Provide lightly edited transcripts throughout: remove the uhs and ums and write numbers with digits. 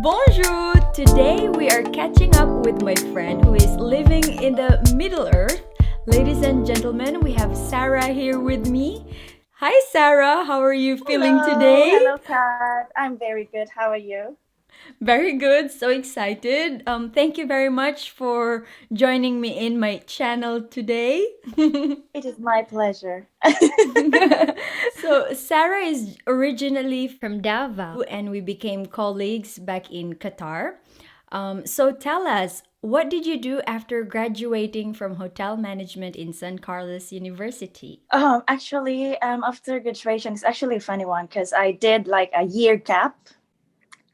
Bonjour! Today we are catching up with my friend who is living in the Middle Earth. Ladies and gentlemen, we have Sarah here with me. Hi Sarah, how are you feeling Hello, today? hello, Kat. I'm very good. How are you? Very good, so excited. Thank you very much for joining me in my channel today. It is my pleasure. So Sarah is originally from Davao and we became colleagues back in Qatar. So tell us, what did you do after graduating from hotel management in San Carlos University? After graduation, it's actually a funny one because I did like a year gap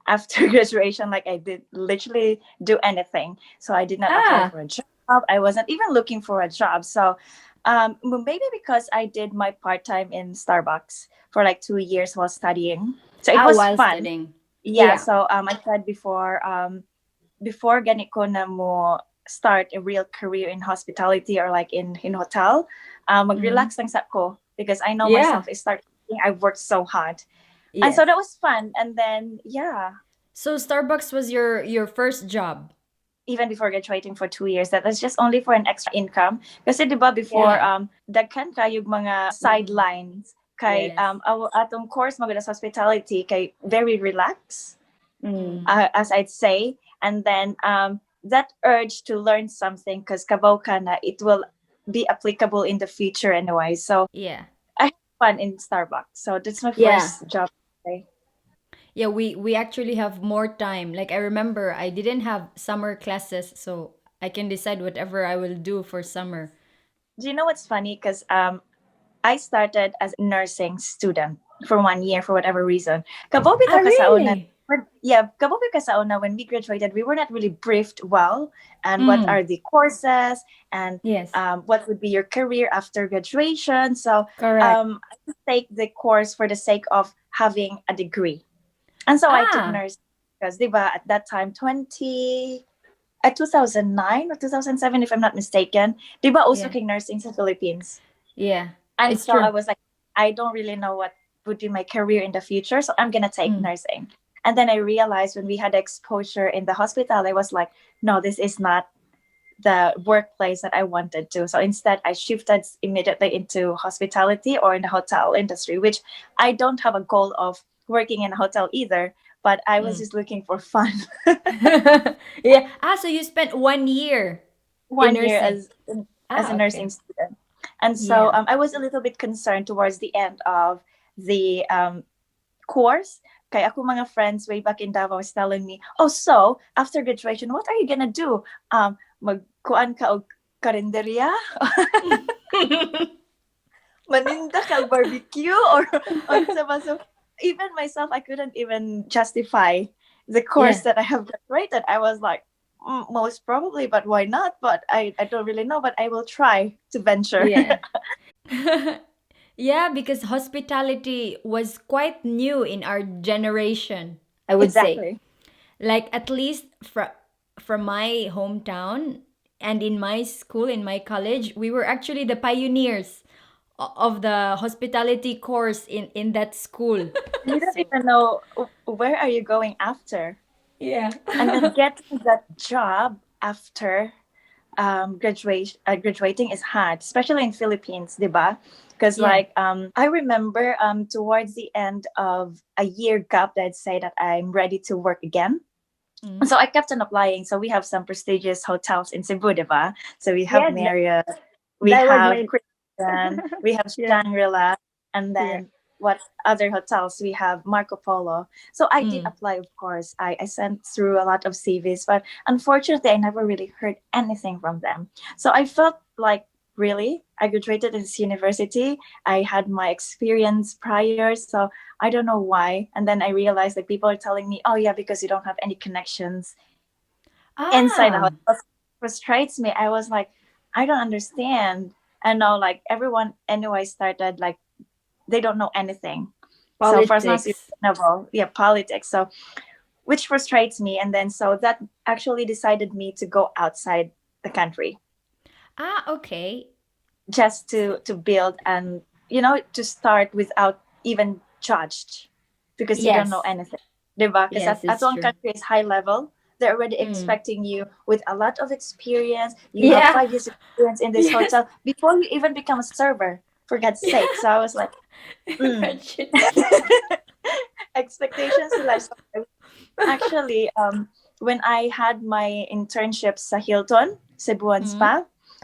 after graduation. Like I did literally do anything. So I did not apply Ah, for a job. I wasn't even looking for a job. So maybe because I did my part time in Starbucks for like 2 years while studying. So it was while fun. studying. Yeah. Yeah. So I said before ganit ko na mo start a real career in hospitality or like in hotel, Mhm. mag-relax lang sa ko because I know Yeah. myself. I've worked so hard. And so Yes. that was fun. And then, yeah, So Starbucks was your first job. even before graduating for 2 years, that was just only for an extra income. Kasi di ba before, Yeah. daghan kayong mga sidelines kay Yes. atong course maganda sa hospitality kay very relaxed, Mm. as I'd say. And then that urge to learn something because kabaw ka na, it will be applicable in the future anyway. So Yeah. I had fun in Starbucks. So that's my Yeah. first job. Yeah, we actually have more time. Like I remember I didn't have summer classes, so I can decide whatever I will do for summer. Do you know what's funny? Because I started as a nursing student for 1 year for whatever reason. Kabaw Ah, bitaw ka sa una. really? Yeah, kabaw ka sa una when we graduated, we were not really briefed well and what Mm. are the courses and Yes. what would be your career after graduation. So Correct. I just take the course for the sake of having a degree. And so I took Ah, nursing because diba, at that time, 2009 or 2007, if I'm not mistaken, diba also yeah. king nursing in Philippines. Yeah. And It's so I true. was like, I don't really know what would be my career in the future. So I'm going to take Mm. nursing. And then I realized when we had exposure in the hospital, I was like, no, this is not the workplace that I wanted to. So instead, I shifted immediately into hospitality or in the hotel industry, which I don't have a goal of working in a hotel either, but I was Mm. just looking for fun. Yeah. Ah, so you spent 1 year in 1 year nursing. as a Ah, nursing okay. student. And so Yeah. I was a little bit concerned towards the end of the course. Kaya ako mga friends way back in Davao was telling me, oh, so after graduation, what are you gonna do? Magkuan ka og karinderya? Maninda ka og barbecue? Or unsa ba? So even myself, I couldn't even justify the course Yeah. that I have graduated. I was like, most probably, but why not? But I don't really know, but I will try to venture. Yeah. Yeah, because hospitality was quite new in our generation, I would say. Exactly. Like at least from my hometown and in my school, in my college, we were actually the pioneers of the hospitality course in that school. You don't So, even know where are you going after. yeah. And then getting that job after graduating is hard, especially in Philippines, diba? Because Yeah. like I remember towards the end of a year gap, that I'd say that I'm ready to work again. Mm. So I kept on applying. So we have some prestigious hotels in Cebu, diba? So we have Yes, Marriott, we that was have my Christian, we have yeah, Shangri-La, and yeah. then what other hotels? We have Marco Polo. So I did Mm. apply, of course. I sent through a lot of CVs, but unfortunately, I never really heard anything from them. So I felt like, really? I graduated in this university. I had my experience prior, so I don't know why. And then I realized that people are telling me, oh, yeah, because you don't have any connections inside the Ah, house. Frustrates me. I was like, I don't understand. And now, like, everyone anyway started like they don't know anything. So for as long as you're politics. reasonable, yeah, politics. So which frustrates me. And then so that actually decided me to go outside the country Ah, okay. just So, to build and to start without even judged because you don't know yes. anything. diba? Because Yes, at it's one true. country is high level. They're already Mm. expecting you with a lot of experience. You have Yeah. 5 years experience in this Yes. hotel before you even become a server, for God's sake. So I was like, mm. Imagine. Expectations to lifestyle. Actually, when I had my internships sa Hilton, Cebu and Mm. Spa,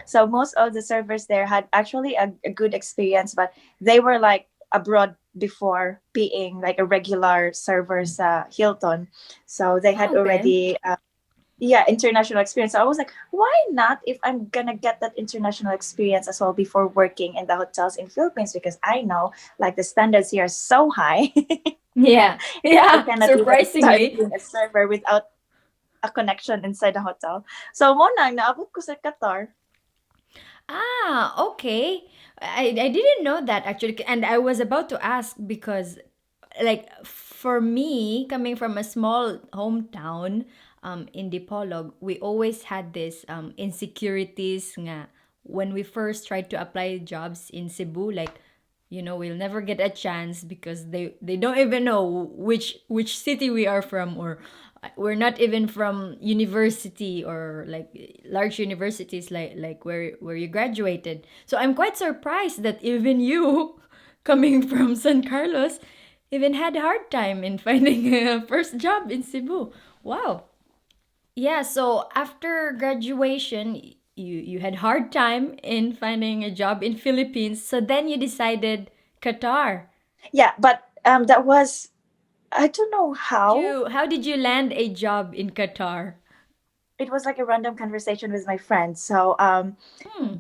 so most of the servers there had actually a good experience, but they were like abroad before being like a regular server sa Hilton. So they had Okay. already, yeah, international experience. So I was like, why not if I'm gonna get that international experience as well before working in the hotels in Philippines? Because I know like the standards here are so high. Yeah. I Yeah. cannot even start Surprisingly. being a server without a connection inside the hotel. So mo nang naabot ko sa Qatar. Ah, okay. I didn't know that actually, and I was about to ask because, like, for me, coming from a small hometown, in Dipolog, we always had this insecurities nga when we first tried to apply jobs in Cebu, like, we'll never get a chance because they don't even know which city we are from, or we're not even from university, or like large universities, like where you graduated. So I'm quite surprised that even you coming from San Carlos even had a hard time in finding a first job in Cebu. Wow. Yeah, so after graduation, you had hard time in finding a job in Philippines. So then you decided Qatar. Yeah, but that was, I don't know how. How did you land a job in Qatar? It was like a random conversation with my friends. So Hmm.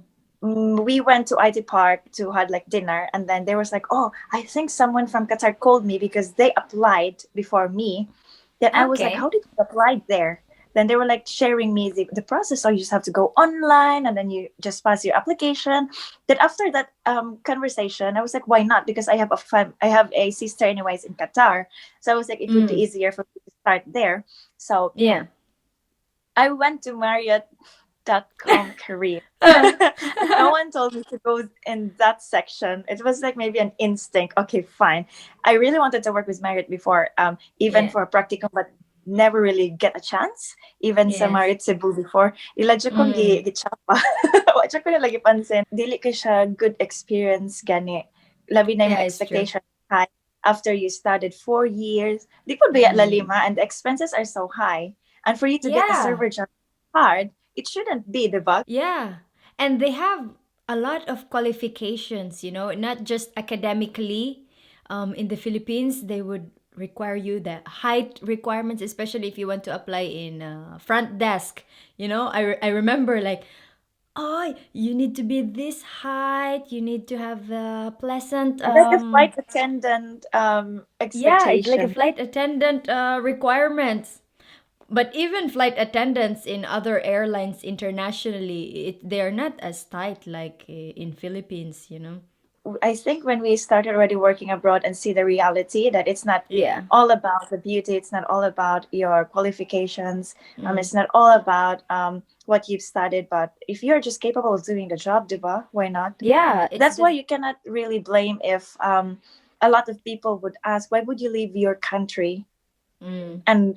we went to IT Park to had like dinner, and then there was like, oh, I think someone from Qatar called me because they applied before me. Then I was like, how Okay. did you apply there? Then they were like sharing me the process. So you just have to go online and then you just pass your application. Then after that conversation, I was like, why not? Because I have a sister anyways in Qatar. So I was like, it would be Mm. easier for me to start there. So Yeah. I went to Marriott.com career. Uh, No one told me to go in that section. It was like maybe an instinct. Okay, fine. I really wanted to work with Marriott before, even yeah. for a practicum, but never really get a chance. Even sa Yes. Marriott Cebu before. Iladyo kong Mm. gichapa. Wadyo ko na lagi pansin. Dili ka siya good experience gani. Labi na yung Yeah, mga it's true. expectation high. After you studied 4 years, di po ba Mm. lalima, and the expenses are so high. And for you to get a Yeah. server job hard, it shouldn't be, diba? Yeah. And they have a lot of qualifications, not just academically. In the Philippines, they would require you the height requirements, especially if you want to apply in front desk. I remember like, oh, you need to be this height, you need to have a pleasant, Like a flight attendant yeah, it's like a expectation. flight attendant requirements. But even flight attendants in other airlines internationally, they are not as tight like in Philippines. I think when we started already working abroad and see the reality that it's not Yeah. all about the beauty, it's not all about your qualifications, Mm. it's not all about what you've studied, but if you're just capable of doing the job, diba, why not? Yeah, it's That's why the you cannot really blame if a lot of people would ask, why would you leave your country mm, and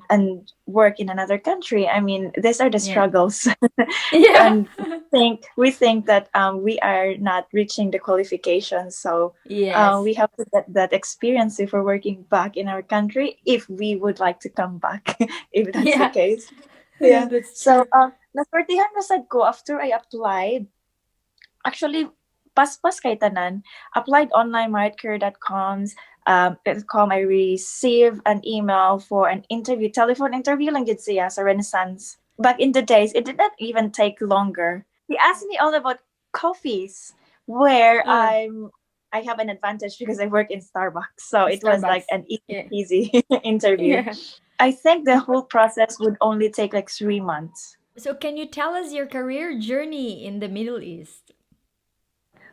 work in another country? I mean, these are the yeah. struggles. Yeah. And we think that we are not reaching the qualifications, so Yes. we have to get that experience if we're working back in our country, if we would like to come back. If that's the Yeah. case. Yeah. That's So true. nasortihan na sad ko after I applied. Actually, paspas kay tanan. Applied online, marriotcareer.coms. .com, I received an email for an interview, telephone interview lang gid siya sa Renaissance. Back in the days, it did not even take longer. He asked me all about coffees, where Uh, I have an advantage because I work in Starbucks. So it was like Starbucks. an easy Yeah. peasy interview. Yeah. I think the whole process would only take like 3 months. So can you tell us your career journey in the Middle East?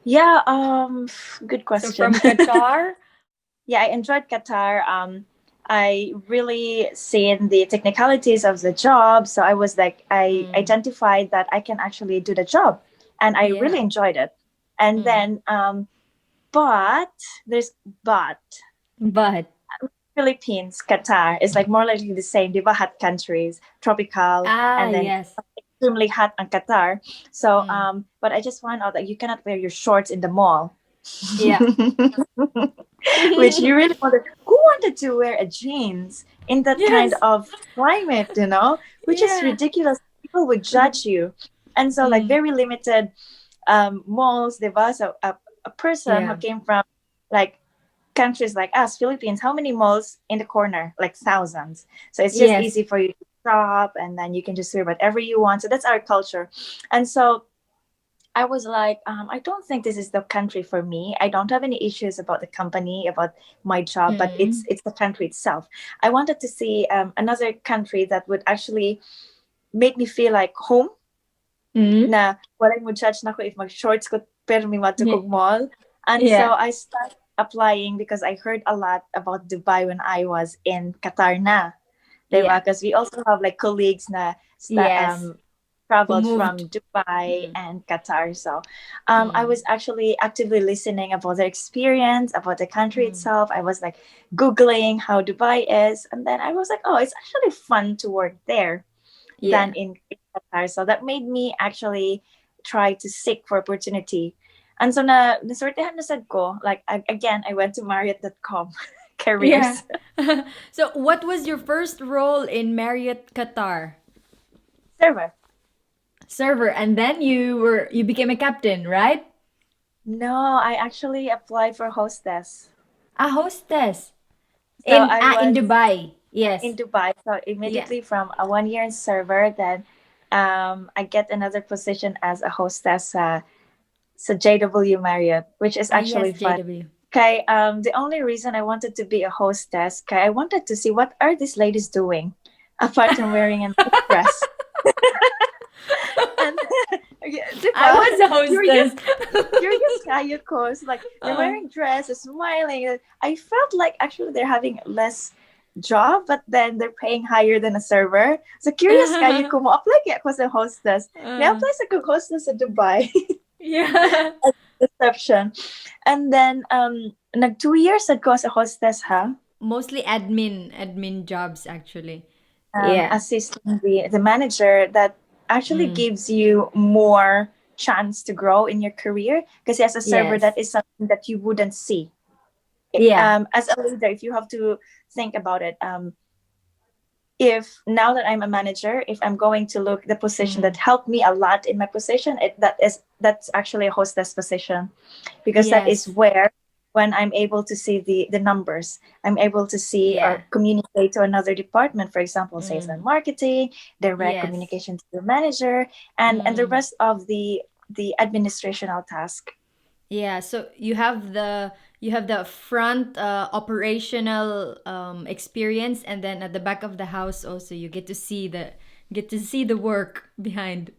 Yeah, good So question. from Qatar? Yeah, I enjoyed Qatar. I really seen the technicalities of the job, so I was like, I Mm. identified that I can actually do the job, and I Yeah. really enjoyed it. And Mm. then, but there's but But Philippines, Qatar is like more likely the same. Di ba, hot countries, tropical, Ah, and then yes. extremely hot on Qatar. So, Mm. but I just found out that you cannot wear your shorts in the mall. Yeah. Which you really wanted. Who wanted to wear a jeans in that kind Yes. of climate, which is Yeah. ridiculous. People would judge you. And so, like, Mm. very limited malls, there was a person who Yeah. came from like countries like us, Philippines. How many malls in the corner? Like thousands. So it's just Yes. easy for you to shop, and then you can just wear whatever you want. So that's our culture. And so I was like, I don't think this is the country for me. I don't have any issues about the company, about my job, but Mm. it's the country itself. I wanted to see another country that would actually make me feel like home. Mm. Na walay mo judge na ko if mag shorts ko pero may Yeah. matukog mall. And so Yeah. I started applying because I heard a lot about Dubai when I was in Qatar na. Yeah. Because we also have like colleagues na Yes. Who traveled moved? from Dubai Mm. and Qatar. So I Mm. was actually actively listening about their experience, about the country Mm. itself. I was like Googling how Dubai is. And then I was like, oh, it's actually fun to work there than Yeah. in Qatar. So that made me actually try to seek for opportunity. And so nasortehan na sad ko, like again, I went to Marriott.com Yeah. careers So, what was your first role in Marriott Qatar? server. Server, and then you became a captain, right? No, I actually applied for hostess. A hostess So in I in was Dubai. Yes. in Dubai. So Yeah. immediately from a 1 year in server, then I get another position as a hostess sa JW Marriott, which is Ah, actually yes, fun. JW. Okay, the only reason I wanted to be a hostess, okay, I wanted to see what are these ladies doing apart from wearing a nice dress. And yeah, I diba? was a Curious, hostess. curious kayo ko. So, like they're uh, wearing dresses, smiling. I felt like actually they're having less job, but then they're paying higher than a server. So curious kayo ko mo apply kaya ako sa hostess. May uh, apply sa kong hostess sa Dubai. yeah. Reception. And then nag 2 years ako sa hostess ha. Mostly admin jobs actually. Yeah. Assisting the manager that actually Mm. gives you more chance to grow in your career because as a server Yes. that is something that you wouldn't see. Yeah. As a leader, if you have to think about it, if now that I'm a manager, if I'm going to look the position that Mm. helped me a lot in my position, that's actually a hostess position because that is Yes. where when I'm able to see the numbers, I'm able to see Yeah. or communicate to another department, for example, sales and Mm. marketing, direct Yes. communication to the manager, and the Mm. rest of the administrational task. Yeah, so you have the front operational experience, and then at the back of the house also you get to see the work behind.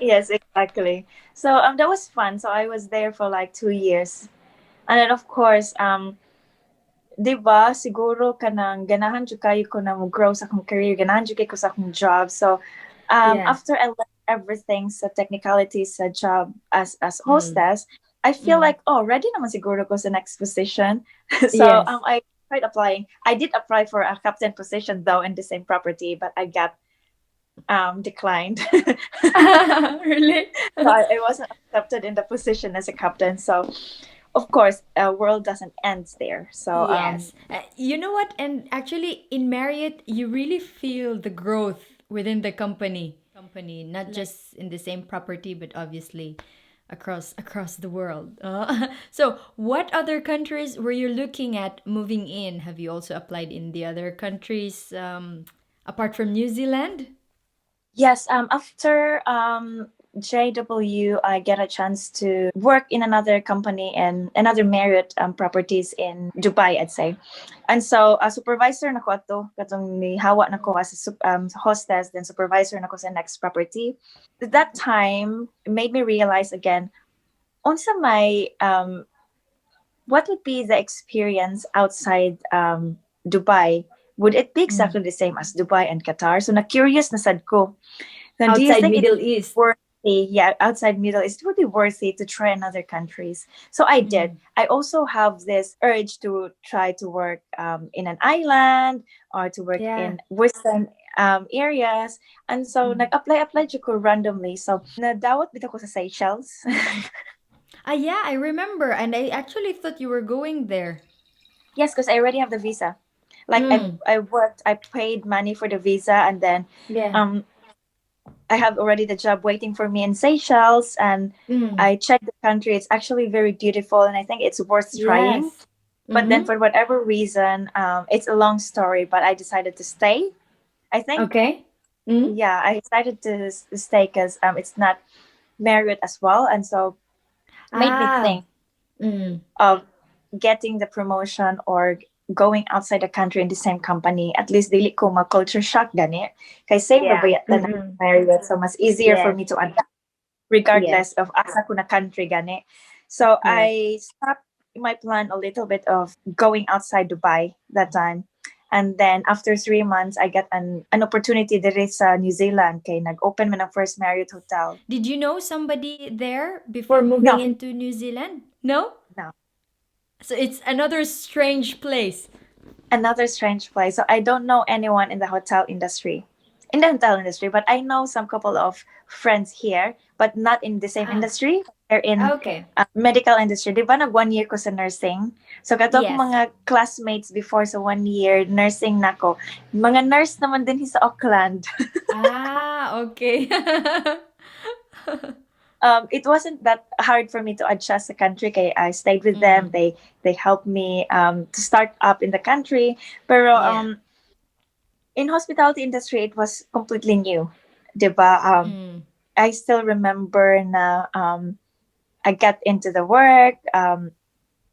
Yes, exactly. So that was fun. So I was there for like 2 years. And then of course, 'di ba, siguro kanang ganahan jud kayo ko na mo grow sa akong career, ganahan jud kay ko sa akong job. So Yeah. after I learned everything sa technicalities sa job as Mm. hostess, I feel Mm. like oh, ready naman siguro ko sa next position. So Yes. I tried applying. I did apply for a captain position though in the same property, but I got declined. Really? So I wasn't accepted in the position as a captain. So of course, world doesn't end there. So Yes. You know what? And actually, in Marriott, you really feel the growth within the company. Company, not just in the same property, but obviously across the world. So, what other countries were you looking at moving in? Have you also applied in the other countries apart from New Zealand? yes, after JW, I get a chance to work in another company and another Marriott properties in Dubai, I'd say. And so, a supervisor na ko ato, katong ni hawa na ko as a hostess, then supervisor na ko sa next property. At that time, it made me realize again, unsa my what would be the experience outside Dubai? Would it be Mm. exactly the same as Dubai and Qatar? So na curious na sad ko. Now, do you Outside think it Middle would be East. worth yeah, outside Middle East, it would be worthy to try another countries. So I did. Mm. I also have this urge to try to work in an island or to work Yeah. in Western areas. And so Mm. nag-apply ko randomly. So nadawat bitaw ko sa Seychelles. Ah, yeah, I remember. And I actually thought you were going there. Yes, because I already have the visa. Like Mm. I worked, I paid money for the visa, and then Yeah. um I have already the job waiting for me in Seychelles, and Mm. I checked the country. It's actually very beautiful, and I think it's worth trying. Yes. But then, Mm-hmm. for whatever reason, it's a long story, but I decided to stay. I think, Okay. Mm. yeah, I decided to stay because it's not Marriott as well, and so made me Ah. think Mm. of getting the promotion or going outside the country in the same company. At least dili ko ma-culture shock gani. Kay same Yeah. rabayat na Mm-mm. Marriott, so mas easier for Yes. me to adapt Yes. regardless of asa ko na country gani. So Correct. I stopped my plan a little bit of going outside Dubai that time. And then after 3 months, I got an opportunity there sa New Zealand. Kay nag-open man ang first Marriott hotel. Did you know somebody there before moving No, into New Zealand? No? no. So it's another strange place. Another strange place. So I don't know anyone in the hotel industry. In the hotel industry, but I know some couple of friends here, but not in the same Ah, industry. They're in okay. medical industry. Di ba nag 1 year ko sa nursing? So kato ko Yes. mga classmates before sa 1 year, nursing na ko. Mga nurse naman din sa Auckland. Ah, okay. It wasn't that hard for me to adjust the country. Kaya I stayed with them. Mm. They helped me to start up in the country. Pero Yeah. in hospitality industry, it was completely new. Diba? Mm. I still remember na I got into the work.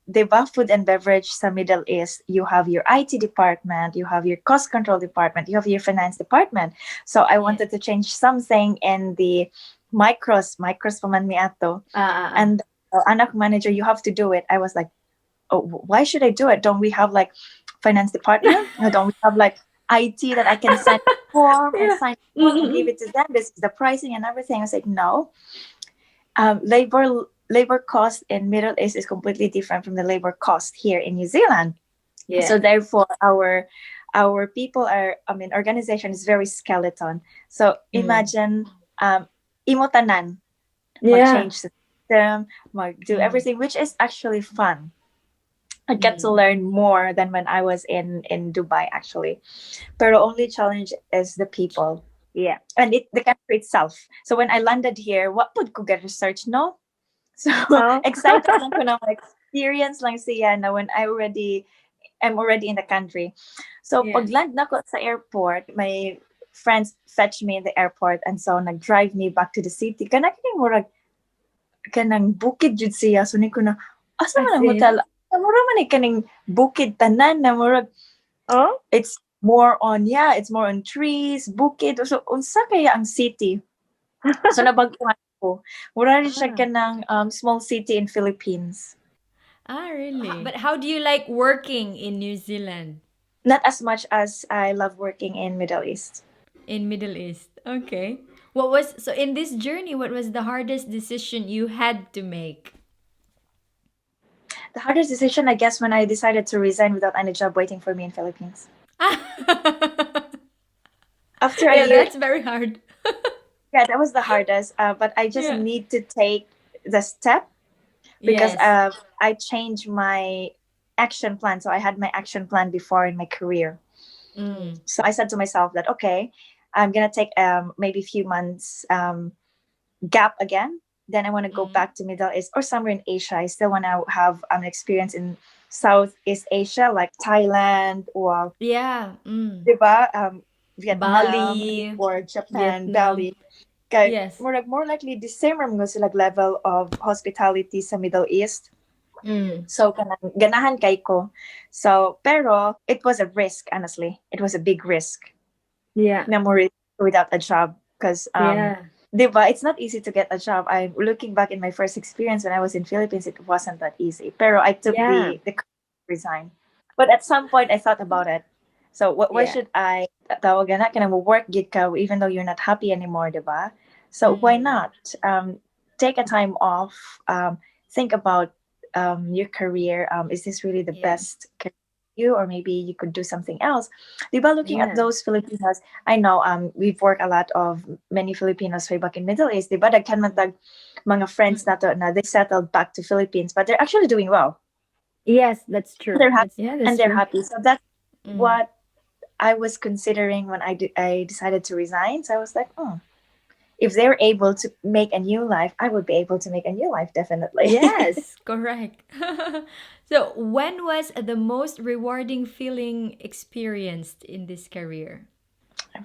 Diba, food and beverage sa Middle East, you have your IT department, you have your cost control department, you have your finance department. So I Yeah. wanted to change something in the micros pa man mi ato. Ah. And anak manager, you have to do it. I was like, oh, why should I do it? Don't we have like finance department? Or don't we have like IT that I can send form and Yeah. sign form and give Mm-mm. it to them? This is the pricing and everything. I said no. Labor cost in Middle East is completely different from the labor cost here in New Zealand. So Yeah. therefore, our people are, I mean, organization is very skeleton. So Mm. imagine imo tanan Yeah. mag-change the system, do Mm. everything, which is actually fun. I get to Mm. learn more than when I was in Dubai actually. But the only challenge is the people Yeah. and the country itself. So when I landed here, what would ko get research no? So Oh. excited lang ko na experience lang siya na when I'm already in the country. So Yeah. pag land na ko sa airport, my friends fetch me in the airport and so nag-drive me back to the city. Kana kini murag kanang bukid jud siya. So ni ko na asa As man ang hotel? in? Mura man ni kaning bukid tanan na murag Oh. it's more on it's more on trees, bukid. So unsa kaya ang city? So nabaguhan ko. Mura rin siya Ah. kanang small city in Philippines. Ah, really? But how do you like working in New Zealand? Not as much as I love working in Middle East. In Middle East. Okay. What was so in this journey, what was the hardest decision you had to make? The hardest decision, I guess, when I decided to resign without any job waiting for me in Philippines. After a Yeah, year, that's very hard. yeah, that was the hardest. But I just Yeah. need to take the step because Yes. I changed my action plan. So I had my action plan before in my career. Mm. So I said to myself that okay, I'm gonna take maybe a few months gap again. Then I want to go Mm. back to Middle East or somewhere in Asia. I still want to have an experience in Southeast Asia, like Thailand or Yeah. Mm. diba, Vietnam Bali, or Japan, Vietnam. Bali. Kay Yes. more likely the same ram sila level of hospitality sa Middle East. Mm. So kanang ganahan kay ko. So pero it was a risk, honestly. It was a big risk Yeah. na mo without a job because Yeah. diba, it's not easy to get a job. I'm looking back in my first experience when I was in Philippines, it wasn't that easy. Pero I took Yeah. the resign. But at some point I thought about it. So why Yeah. should I tawagan na kanang mo work gid ka even though you're not happy anymore, diba? So why Mm. not take a time off, think about your career. Is this really the Yeah. best career for you, or maybe you could do something else? Diba, looking at Yeah. those Filipinos, I know we've worked a lot of many Filipinos way back in Middle East. Diba, daghan man tag mga friends na Mm. to na they settled back to Philippines, but they're actually doing well. Yes, that's true. They're happy, That's Yeah, and that's they're true. happy. So that's Mm. what I was considering when I decided to resign. So I was like, if they're able to make a new life, I would be able to make a new life, definitely. Yes, correct. So, when was the most rewarding feeling experienced in this career?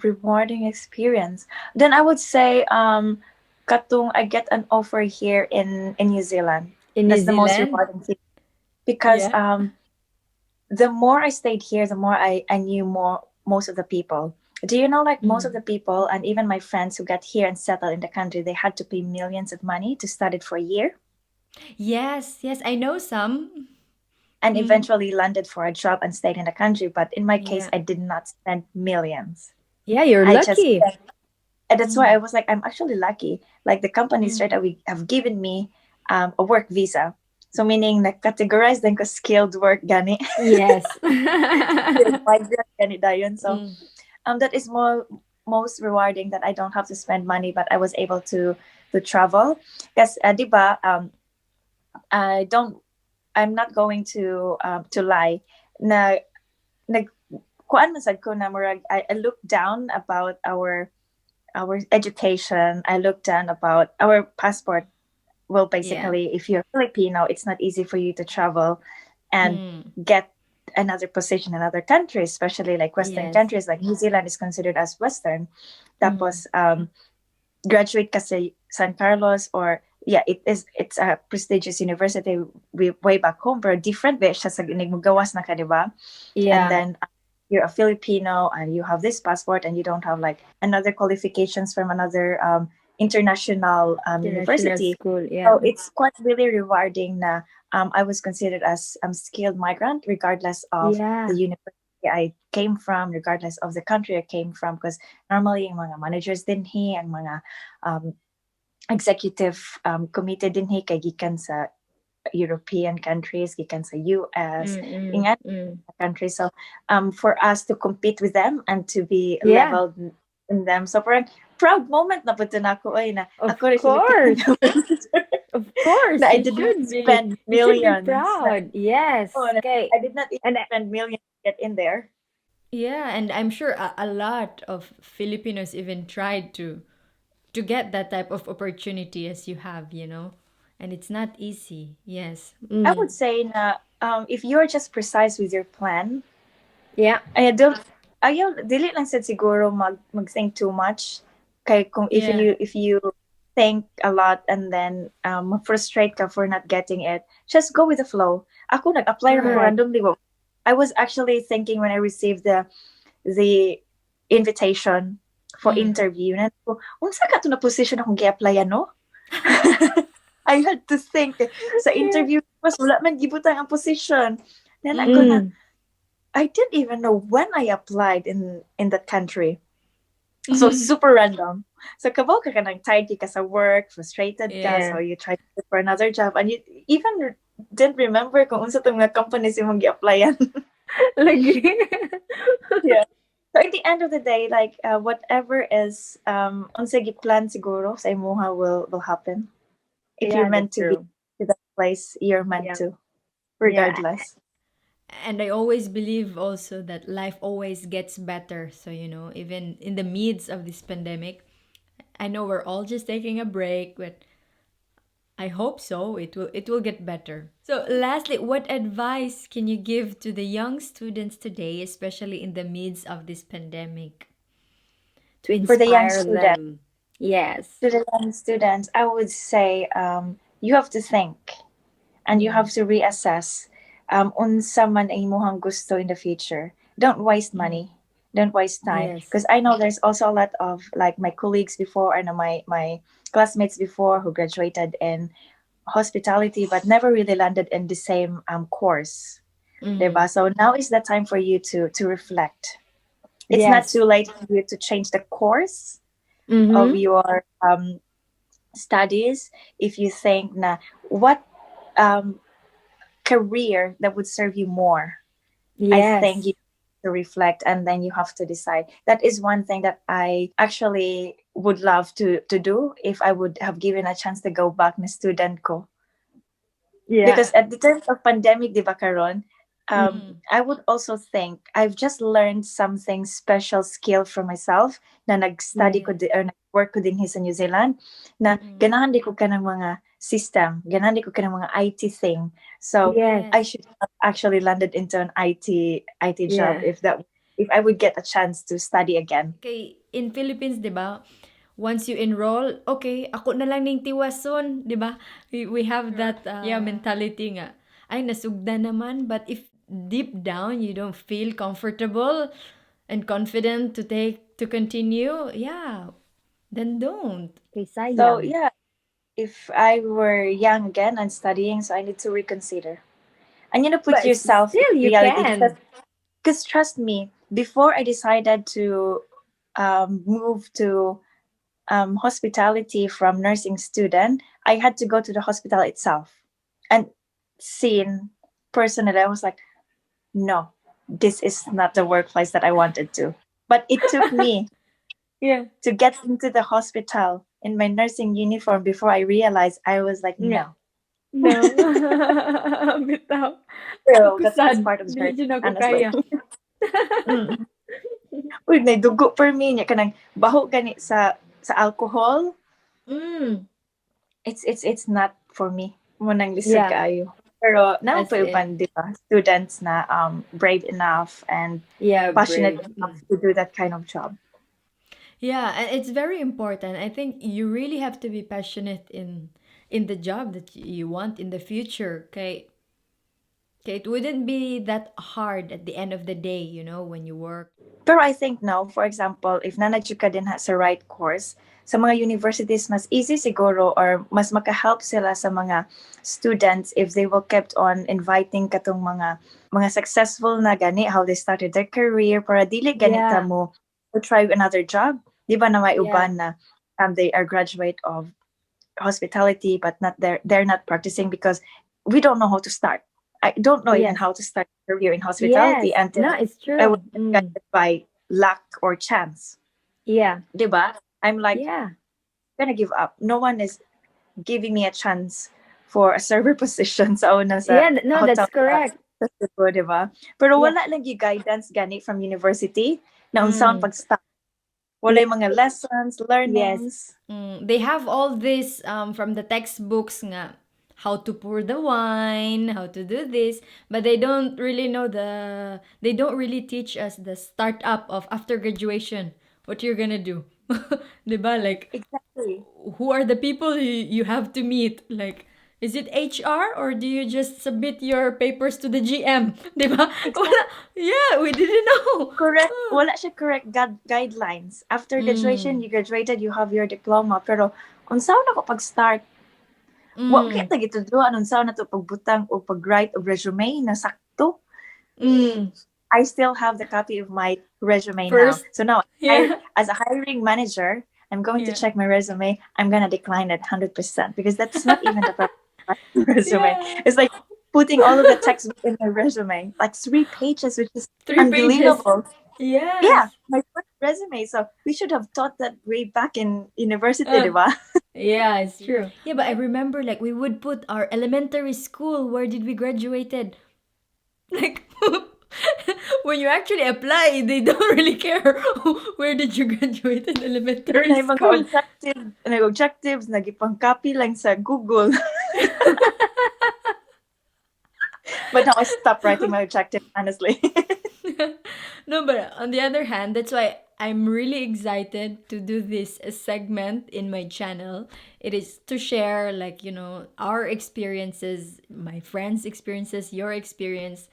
Rewarding experience. Then I would say, katung I get an offer here in New Zealand. in New That's the most Zealand. rewarding thing because Yeah. the more I stayed here, the more I knew more most of the people. Do you know, like most of Mm. the people and even my friends who got here and settled in the country, they had to pay millions of money to study it for a year Yes, yes, I know some. and Mm. eventually landed for a job and stayed in the country. But in my case, Yeah. I did not spend millions. Yeah, you're I just lucky. spent, and that's why I Mm. was like, I'm actually lucky. Like the companies right Mm. away have given me a work visa. So meaning na categorized them as skilled work gani, Yes. skilled migrant gani dayon. So Mm. that is more most rewarding that I don't have to spend money, but I was able to travel. Because diba, I don't. I'm not going to lie. Na nag kuan man sad ko na murag I look down about our education. I look down about our passport. Well, Yeah. basically, if you're Filipino, it's not easy for you to travel and Mm. get another position in other countries, especially like Western Yes. countries. Like New Zealand is considered as Western. Mm. Tapos, graduate kasi San Carlos or yeah, it's a prestigious university way back home, pero different ba siya sa nagmugawas na ka, di ba? And Yeah. then you're a Filipino and you have this passport and you don't have like another qualifications from another international International university. school. Yeah. So it's quite really rewarding na I was considered as skilled migrant regardless of the Yeah. university I came from, regardless of the country I came from. Because normally yung mga managers din hi, ang mga um, executive committee din hi kay gikan sa European countries, gikan sa US, Mm-mm. ingat Mm. countries. So for us to compete with them and to be Yeah. leveled in them. So parang proud moment na po ito na ako ay na Of ako rin course. Filipino Of course. na I You did not should be. spend You should be millions. proud. Oh, Yes. Okay. I did not even And spend millions to get in there. Yeah, and I'm sure a lot of Filipinos even tried to get that type of opportunity as you have, you know. And it's not easy. Yes. I would mm, say na if you're just precise with your plan, yeah. I don't ayaw dili lang sad siguro mag-think too much. Kay kung Yeah. if you think a lot and then frustrate ka for not getting it, just go with the flow. Ako nag-apply ra ko Correct. Correct. randomly. I was actually thinking when I received the invitation for Mm. interview na ko, unsa ka to na position akong gi-apply no? I had to think sa Yeah. interview mas wala man gibutang ang position. Then ako Mm. na Mm. I didn't even know when I applied in that country. So super random. So kabaw ka kanang tired ka sa work, frustrated ka, Yeah. Yeah. so you try to look for another job and you even didn't remember kung unsa tong mga companies imong gi-applyan. Lagi. Yeah. So at the end of the day, like whatever is unsa giplan siguro sa imuha will happen. If you're Yeah, meant that's to be true. to that place, you're meant Yeah. to, Yeah. regardless. And I always believe also that life always gets better. So, you know, even in the midst of this pandemic, I know we're all just taking a break, but I hope so. It will get better. So, lastly, what advice can you give to the young students today, especially in the midst of this pandemic? To For the young inspire students, them. Yes. I would say you have to think and you Mm. have to reassess unsa man ang imong gusto in the future. Don't waste Mm. money. Don't waste time. Yes. Because I know there's also a lot of like my colleagues before and my classmates before who graduated in hospitality but never really landed in the same course. Mm. Diba? So now is the time for you to reflect. It's not Yes. too late for you to change the course, of Mm-hmm. your studies, if you think na what um, career that would serve you more, I think Yes. you have to reflect and then you have to decide. That is one thing that I actually would love to do if I would have given a chance to go back na student ko. Because Yeah. at the time of pandemic, di ba karon, Mm. I would also think I've just learned something special skill for myself na nag-study ko Yeah. or nag-work ko din sa New Zealand na Mm. ganahan di ko ka ng mga system, ganahan di ko ka ng mga IT thing. So Yes. I Yes. should have actually landed into an IT job Yeah. if I would get a chance to study again. Okay, in Philippines, 'di ba? Once you enroll, okay, ako na lang ning tiwason, 'di ba? We have that yeah mentality nga. Ay nasugda naman, but if deep down you don't feel comfortable and confident to continue, yeah, then don't. Kay So sayang. yeah, if I were young again and studying, so I need to reconsider. And you know, put But yourself in still, you reality can. because trust me, before I decided to move to hospitality from nursing student, I had to go to the hospital itself and seen personally. I was like, no, this is not the workplace that I wanted to. But it took me Yeah. to get into the hospital in my nursing uniform before I realized I was like, Yeah. no. No. Bitaw. Well, Ako that's the best sad. part of the Dili journey, dyan ako honestly. kaya. Mm. Uy, may dugo per me niya kanang baho gani sa alcohol. Mm. It's not for me. Mo nang lisod Yeah. kaayo. Pero now As pa in, uban, di ba? Students na brave enough and Yeah, passionate brave. enough to do that kind of job. yeah, and it's very important. I think you really have to be passionate in the job that you want in the future. Okay, okay, it wouldn't be that hard at the end of the day, when you work. Pero I think now, for example, if nanadyo ka din sa right course, sa mga universities, mas easy siguro or mas makahelp sila sa mga students if they will kept on inviting katong mga successful na gani, how they started their career, para dili ganita Yeah. mo to try another job. Di ba na may Yeah. uban na they are graduate of hospitality but not they're not practicing because we don't know how to start. I don't know even Yes. how to start a career in hospitality Yes. until No, it's I was true. Mm. guided by luck or chance. Yeah. Diba? I'm like Yeah. gonna give up. No one is giving me a chance for a server position sa una sa Yeah. No, hotel that's correct. sa Cebu, diba? Pero Yeah. wala lang yung guidance gani from university na unsaon Mm. pag-start. Wala Yeah. yung mga lessons, Yes. learnings. They have all this from the textbooks nga how to pour the wine, how to do this, but they don't really teach us the startup of after graduation. What you're gonna do. 'Di ba? Like Exactly. who are the people you have to meet? Like is it HR or do you just submit your papers to the GM? 'Di ba? Wala. Yeah, we didn't know. Correct. Wala siya correct guidelines. After graduation, Mm. you graduated, you have your diploma. Pero, unsaon ako pag-start? Wa Mm. kita gito do unsaon na to pagbutang o pag-write of resume na sakto. Mm. I still have the copy of my resume now. First, So now, yeah. as a hiring manager, I'm going to Yeah. check my resume. I'm gonna decline it 100% because that's not even the proper resume. Yeah. It's like putting all of the textbook in my resume, like 3 pages, which is 3 pages. unbelievable. Yeah, Yes. my first resume. So we should have taught that way back in university, Uh, diba? yeah, it's true. Yeah, but I remember like we would put our elementary school. Where did we graduated? Like when you actually apply, they don't really care where did you graduate in elementary Na yung mga school. objectives, nagipang copy lang sa Google. But now I stopped writing my objectives, honestly. No, but on the other hand, that's why I'm really excited to do this segment in my channel. It is to share, like, our experiences, my friends' experiences, your experience,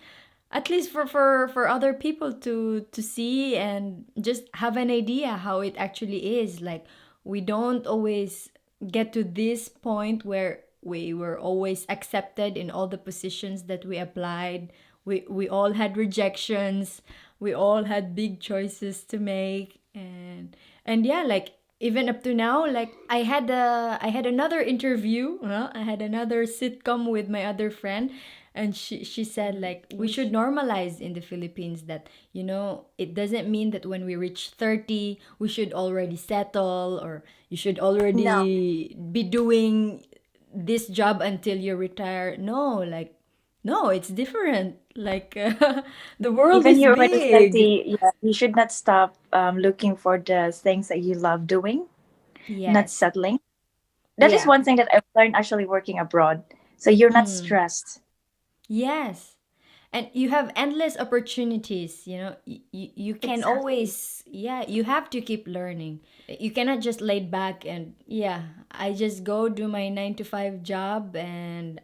at least for other people to see and just have an idea how it actually is. Like, we don't always get to this point where we were always accepted in all the positions that we applied. We all had rejections. We all had big choices to make, and yeah, like even up to now, like I had another interview, I had another sitcom with my other friend, and she said like we should normalize in the Philippines that, it doesn't mean that when we reach 30 we should already settle, or you should No, already be doing this job until you retire. No, like, no, it's different. Like, the world even is you're already big. 30, yeah, you should not stop looking for the things that you love doing, not Yes. settling. That is Yeah. one thing that I've learned actually working abroad. So you're not Mm. stressed. Yes. And you have endless opportunities, you can Exactly. always, yeah, you have to keep learning. You cannot just lay back and, yeah, I just go do my 9 to 5 job and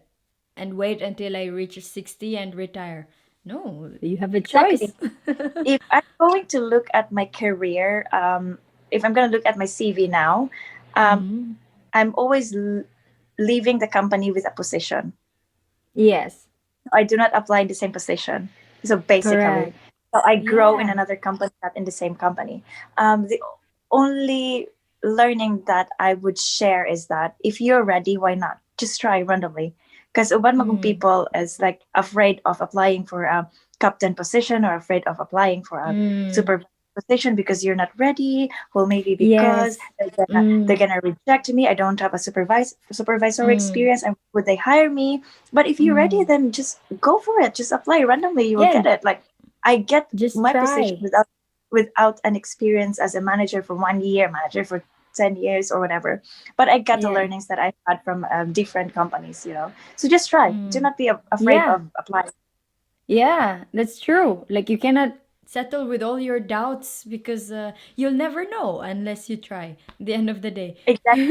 wait until I reach 60 and retire. No, you have a choice. Exactly. If I'm going to look at my career, if I'm going to look at my CV now, um, Mm. I'm always leaving the company with a position. Yes. I do not apply in the same position. So basically, Correct. so I grow in Yeah. another company, not in the same company. The only learning that I would share is that if you're ready, why not? Just try randomly. Because uban magong Mm. people is like afraid of applying for a captain position or afraid of applying for a Mm. supervisor position because you're not ready. Well, maybe because Yes. they're Mm. gonna reject me. I don't have a supervisory Mm. experience, and would they hire me? But if you're ready, Mm. then just go for it. Just apply randomly. You will Yeah, get it. Like I get Just my position try. without an experience as a manager for 1 year, manager for 10 years or whatever. But I got the yeah. learnings that I had from different companies. So just try. Do Mm. not be afraid Yeah. of applying. Yeah, that's true. Like you cannot. Settle with all your doubts because, you'll never know unless you try. At the end of the day. Exactly.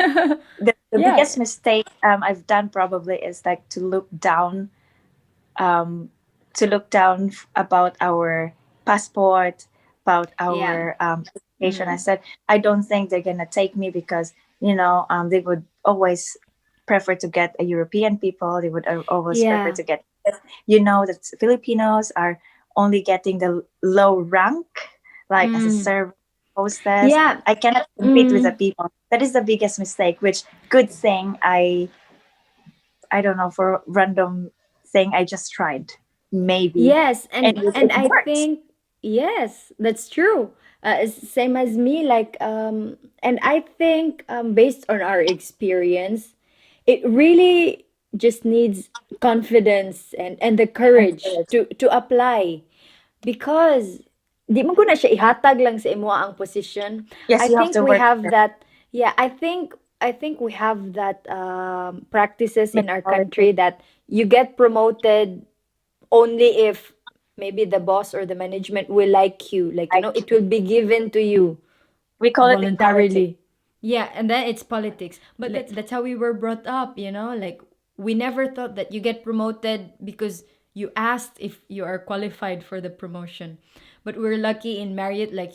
The Yeah. biggest mistake I've done probably is like um, to look down about our passport, about Yeah. our application. I Mm. said, I don't think they're gonna take me because they would always prefer to get a European people. They would always prefer Yeah. to get that Filipinos are only getting the low rank, like as a Mm. server, hostess. Yeah. I cannot compete with the Mm. people. That is the biggest mistake. Which good thing I don't know, for random thing I just tried. Maybe. Yes, And and it I works. think yes, that's true. Same as me, like and I think based on our experience, it really just needs confidence and the And courage courage. to apply because di man ko na siya ihatag lang sa imo ang position. Yes, I you have think to we work have for it. that. Yeah, I think we have that practices in our Mentality. country that you get promoted only if maybe the boss or the management will like you, like Like it will be given to you we call it in politics. voluntarily. Yeah, and then it's politics. But Like that's how we were brought up. Like, we never thought that you get promoted because you asked if you are qualified for the promotion. But we're lucky in Marriott, like,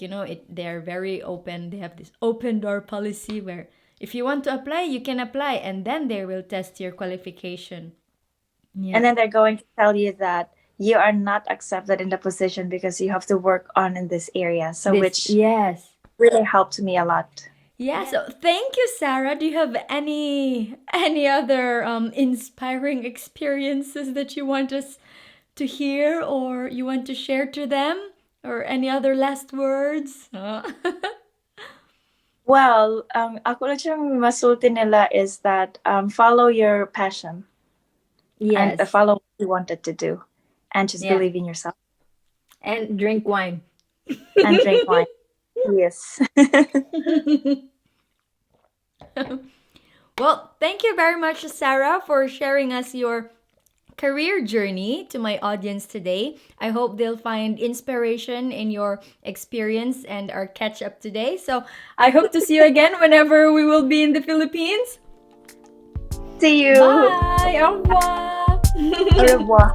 they're very open. They have this open door policy where if you want to apply, you can apply, and then they will test your qualification. And Yeah. then they're going to tell you that you are not accepted in the position because you have to work on in this area. So this, which yes. really helped me a lot. Yeah, so thank you, Sarah. Do you have any other inspiring experiences that you want us to hear, or you want to share to them, or any other last words? Well, ako lang siyang masulti nila is that follow your passion and Yes. follow what you wanted to do and just Yeah. believe in yourself And drink wine. and drink wine. Yes. Well, thank you very much, Sarah, for sharing us your career journey to my audience today. I hope they'll find inspiration in your experience and our catch up today. So I hope to see you again whenever we will be in the Philippines. See you. Bye! Au revoir! Au revoir.